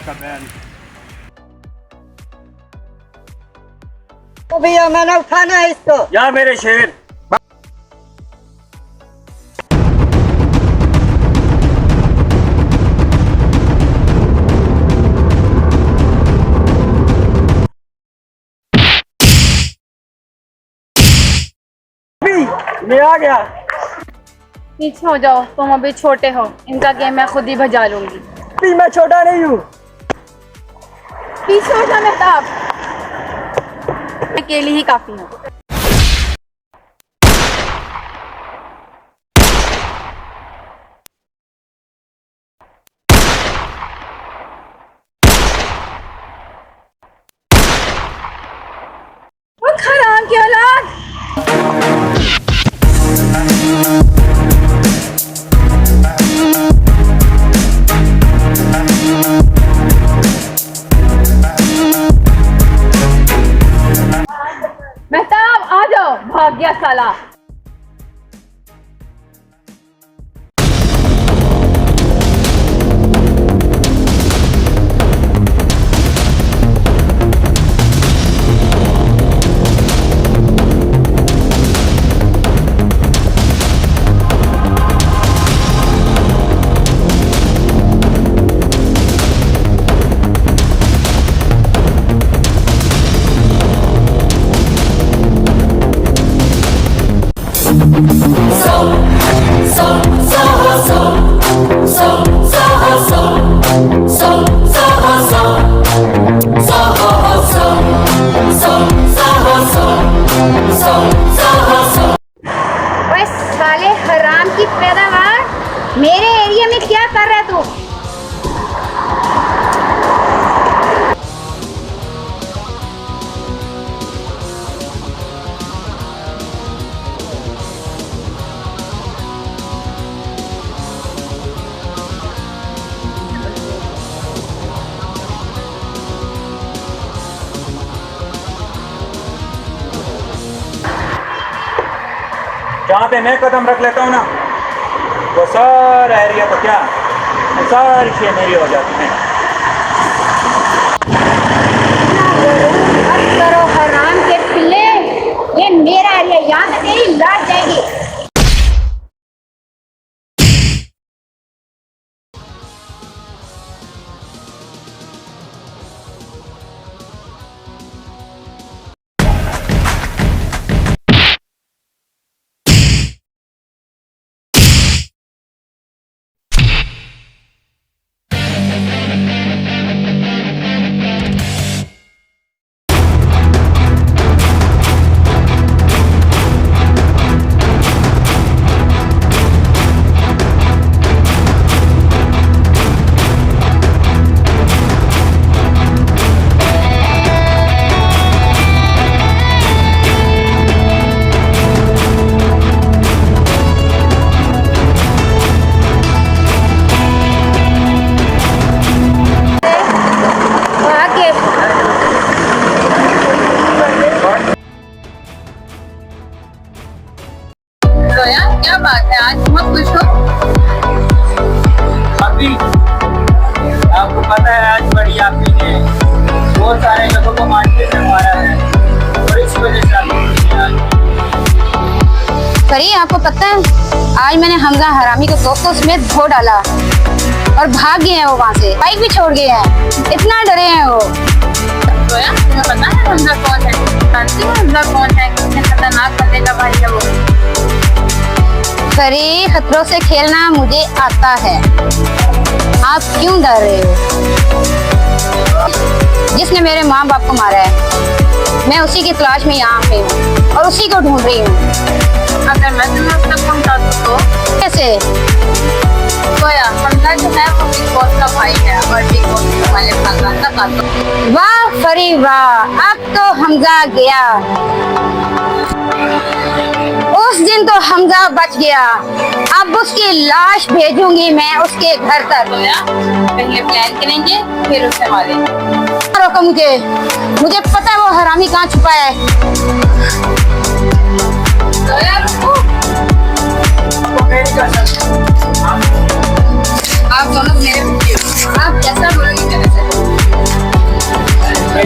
का बैल। तो भैया मैंने उठाना है इसको। या मेरे शेर। मैं आ गया। पीछे हो जाओ, तुम अभी छोटे हो, इनका गेम मैं खुद ही भजा लूंगी। अभी मैं छोटा नहीं हूँ। पीछे हो जा मेहताब, अकेली ही काफी हूँ। वो खराब की औलाद। मेहताब आ जाओ, भाग गया साला। ओए साले हराम की पैदावार, मेरे एरिया में क्या कर रहा है तू? जहाँ पे मैं कदम रख लेता हूँ ना, वो सारा एरिया तो क्या, सारी चीजें मेरी हो जाती हैं। मत करो हराम के पिल्ले, ये मेरा एरिया, यहाँ से तेरी लाश जाएगी। क्या बात है, आज बहुत खुश हो? अभी आपको पता है आज बड़ी आपी ने बहुत सारे लोगों को मार्केट में मारा है और इस वजह से आज करिए, आपको पता है आज मैंने हमजा हरामी को कोको समेत धो डाला और भाग गए हैं वो वहाँ से, बाइक भी छोड़ गए हैं, इतना डरे हैं वो। रोया, तुम्हें पता है हमजा कौन है? जानती हो हमजा कौन है? कितने खतरनाक बंदे का भाई है वो। करी, खतरों से खेलना मुझे आता है, आप क्यों डर रहे हो? जिसने मेरे माँ बाप को मारा है, मैं उसी की तलाश में यहाँ पे हूँ और उसी को ढूंढ रही हूँ। अगर मैं तुम्हें उसका समझा दूँ तो? कैसे? रोया, हमजा जो है वो बिग बॉस का भाई है और बिग बॉस वाले खानदान का ताल्लुक। वाह फरी वाह, अब तो हमजा गया, उस दिन तो हमजा बच गया, अब उसकी लाश भेजूंगी मैं उसके घर तक। रोया, पहले प्लान करेंगे फिर उसे मारेंगे। रोको मुझे पता है वो हरामी कहाँ छुपा है। रोया रुको, आप दोनों मेरे पीछे हो, आप जैसा बोलोगे मेरे से। भाई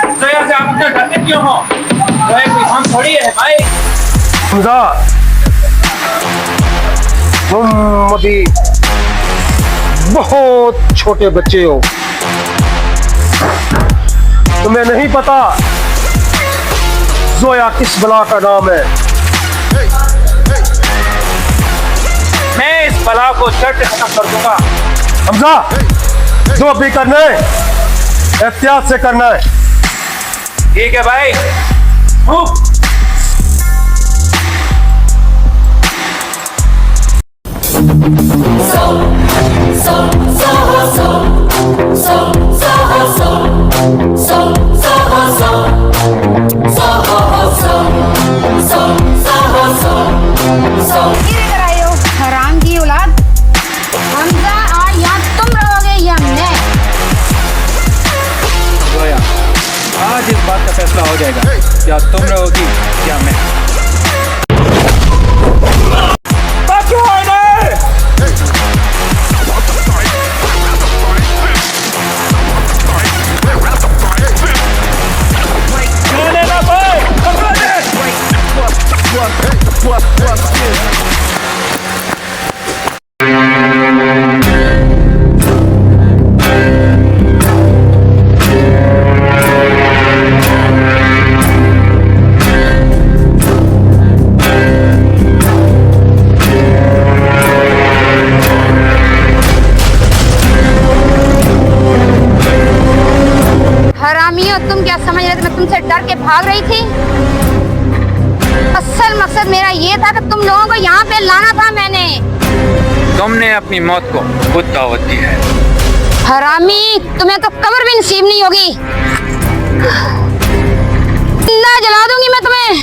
तो से आप इतना डरते क्यों हो? तो कोई हम थोड़ी है भाई। हमजा, तुम अभी बहुत छोटे बच्चे हो। तुम्हें नहीं पता जोया किस बला का नाम है। मैं इस बला को झट खत्म कर दूंगा। हमजा, जो भी करना है एहतियात से करना है। ठीक है भाई। किधर आए हो हराम की औलाद? हमजा, आज यहाँ तुम रहोगे या मैं? जोया, आज इस बात का फैसला हो जाएगा, या तुम रहोगी या मैं। हरामियों, तुम क्या समझ रहे थे मैं तुमसे डर के भाग रही थी? असल मकसद मेरा ये था कि तुम लोगों को यहाँ पे लाना था मैंने। तुमने अपनी मौत को खुद दावत दी है। हरामी, तुम्हें तो कब्र भी नसीब नहीं होगी। जिंदा जला दूंगी मैं तुम्हें।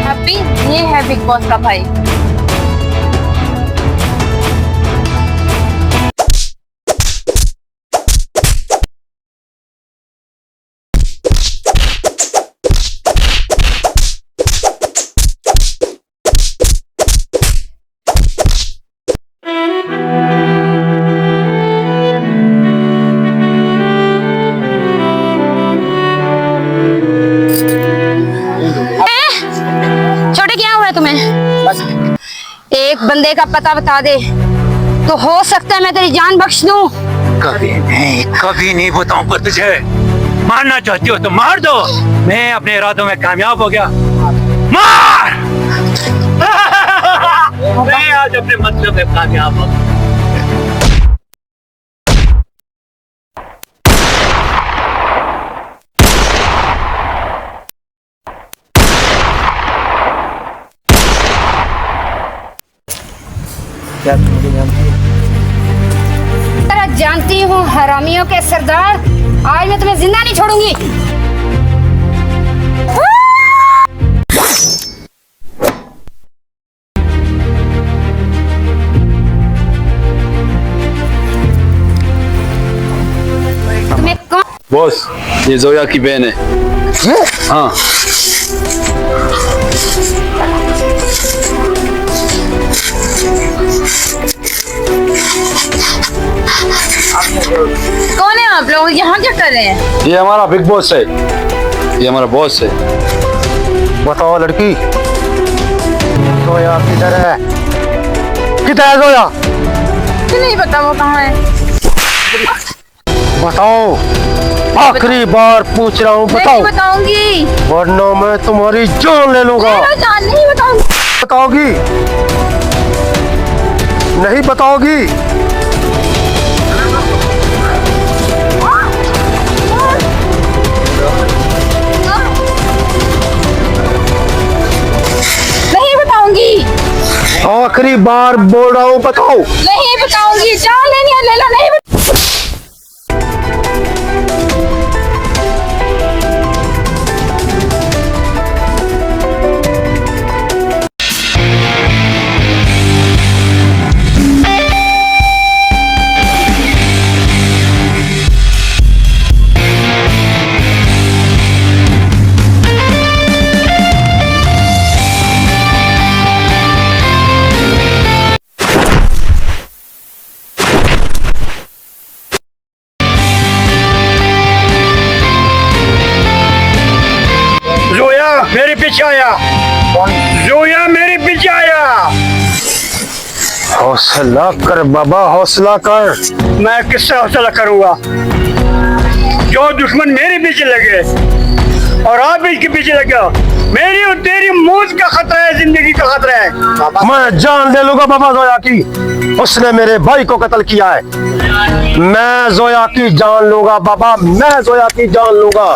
हैप्पी, ये है बिग बॉस का भाई। छोटे, क्या हुआ है तुम्हें? एक बंदे का पता बता दे तो हो सकता है मैं तेरी जान बख्श दूं। कभी नहीं बताऊंगा तुझे। मारना चाहती हो तो मार दो। मैं अपने इरादों में कामयाब हो गया। मार। मैं आज अपने मतलब में कामयाब हो गया। जानती हूँ हरामियों के सरदार, आज मैं तुम्हें जिंदा नहीं छोड़ूंगी। बॉस, ये जोया की बहन है। हाँ। कौन है आप लोग, यहाँ क्या कर रहे हैं? ये हमारा बिग बॉस है, ये हमारा बॉस है। बताओ लड़की, जोया किधर है? किधर है जोया? मुझे नहीं पता वो कहाँ है। बताओ, आखिरी बार पूछ रहा हूँ, नहीं बताओ, बताऊंगी। वरना मैं तुम्हारी जान ले लूंगा। मैं जान नहीं बताऊंगी। बताओगी? नहीं बताओगी? नहीं बताऊंगी। आखिरी बार बोल रहा हूँ, बताओ। नहीं बताऊंगी, जान लेनी है ले लो। नहीं जोया मेरे पीछे आया। जोया मेरे पीछे आया। हौसला कर बाबा, हौसला कर। मैं किससे हौसला करूंगा? जो दुश्मन मेरे पीछे लगे और आप भी इसके पीछे लगे हो, मेरी और तेरी मौत का खतरा है, जिंदगी का खतरा है। मैं जान ले लूंगा बाबा जोया की। उसने मेरे भाई को कत्ल किया है। मैं जोया की जान लूंगा बाबा, मैं जोया की जान लूंगा।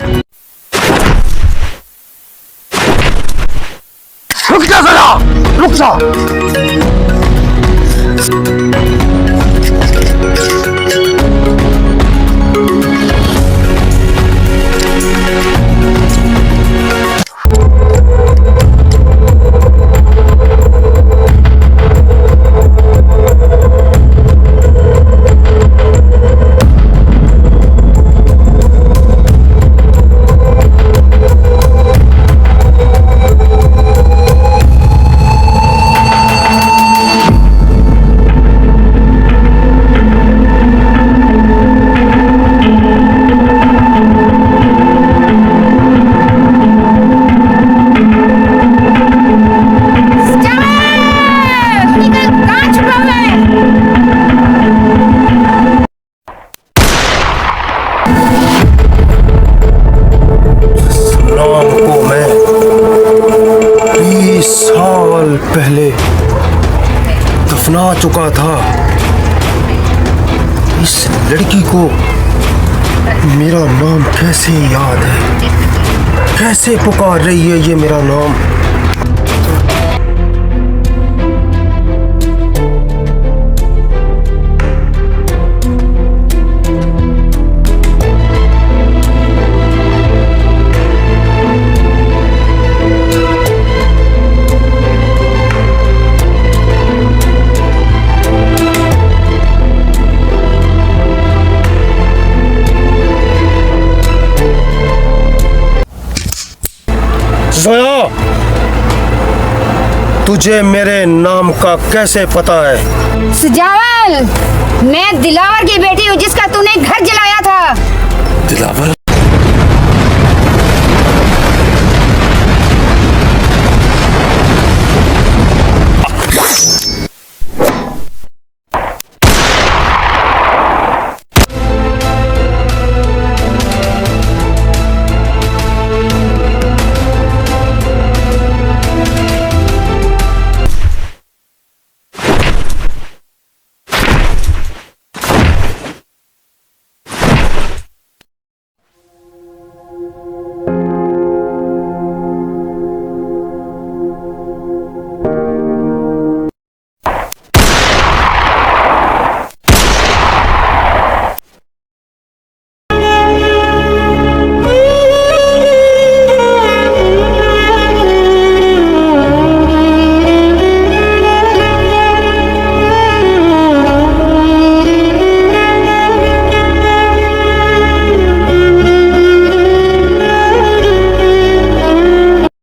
रुक जा जरा, रुक जा। नाम को मैं 20 साल पहले दफना चुका था। इस लड़की को मेरा नाम कैसे याद है? कैसे पुकार रही है ये मेरा नाम? जोया, तुझे मेरे नाम का कैसे पता है? सुजावल, मैं दिलावर की बेटी हूँ जिसका तूने घर जलाया था। दिलावर?